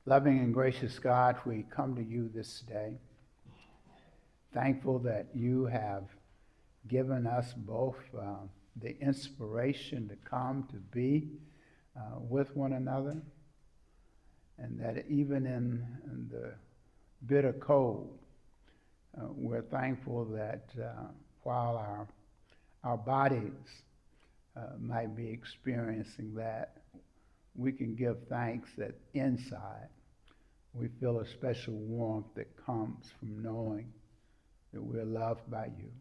Loving and gracious God, we come to you this day, thankful that you have given us both the inspiration to come to be with one another, and that even in the bitter cold, we're thankful that while our bodies might be experiencing that, we can give thanks that inside we feel a special warmth that comes from knowing that we're loved by you.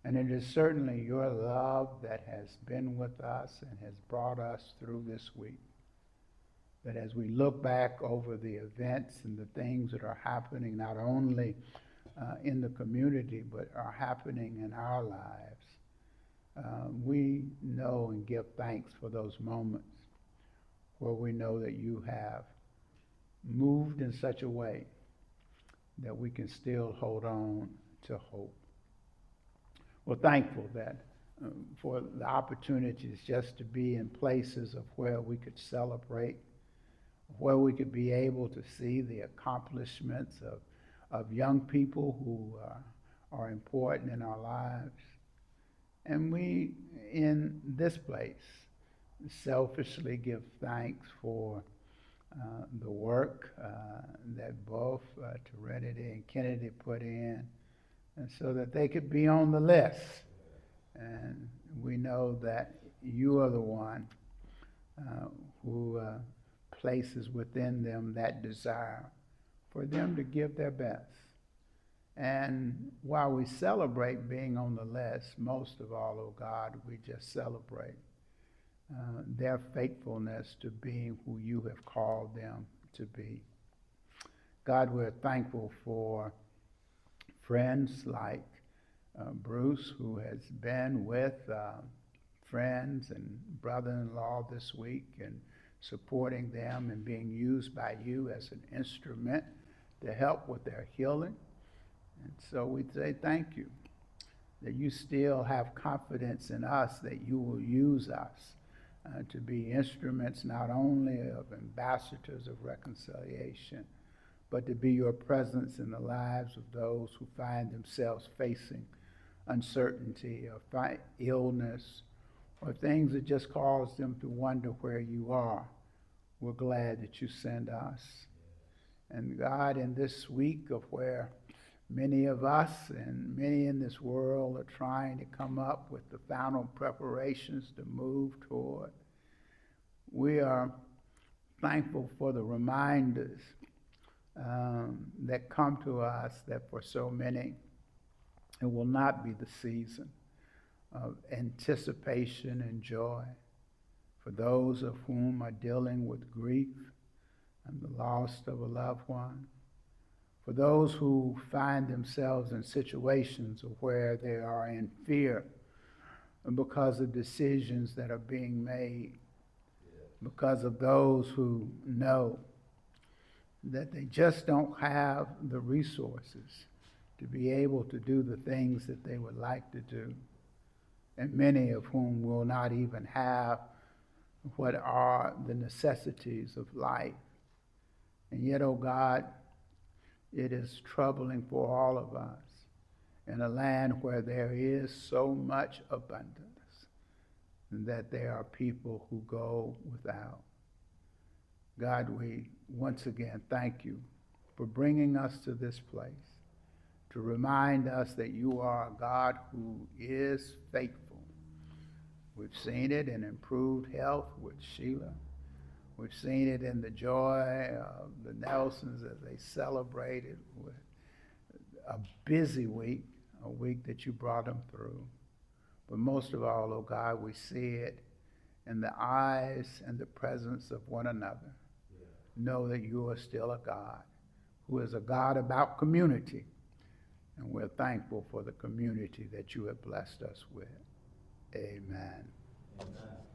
And it is certainly your love that has been with us and has brought us through this week. That as we look back over the events and the things that are happening not only in the community but are happening in our lives, we know and give thanks for those moments where we know that you have moved in such a way that we can still hold on to hope. We're thankful that for the opportunities just to be in places of where we could celebrate, where we could be able to see the accomplishments of young people who are important in our lives. And we, in this place, selfishly give thanks for the work that both Serenity and Kennedy put in, and so that they could be on the list. And we know that you are the one who places within them that desire for them to give their best. And while we celebrate being on the list, most of all, oh God, we just celebrate their faithfulness to being who you have called them to be. God, we're thankful for friends like Bruce, who has been with friends and brother-in-law this week and supporting them and being used by you as an instrument to help with their healing. And so we say thank you that you still have confidence in us that you will use us to be instruments not only of ambassadors of reconciliation, but to be your presence in the lives of those who find themselves facing uncertainty or illness or things that just cause them to wonder where you are. We're glad that you send us. And God, in this week of where many of us and many in this world are trying to come up with the final preparations to move toward, we are thankful for the reminders that come to us that for so many it will not be the season of anticipation and joy. For those of whom are dealing with grief and the loss of a loved one, for those who find themselves in situations where they are in fear because of decisions that are being made, because of those who know that they just don't have the resources to be able to do the things that they would like to do, and many of whom will not even have what are the necessities of life. And yet, oh God, it is troubling for all of us in a land where there is so much abundance that there are people who go without. God, we once again thank you for bringing us to this place to remind us that you are a God who is faithful. We've seen it in improved health with Sheila. We've seen it in the joy of the Nelsons as they celebrated with a busy week, a week that you brought them through. But most of all, oh God, we see it in the eyes and the presence of one another. Know that you are still a God who is a God about community. And we're thankful for the community that you have blessed us with. Amen. Amen.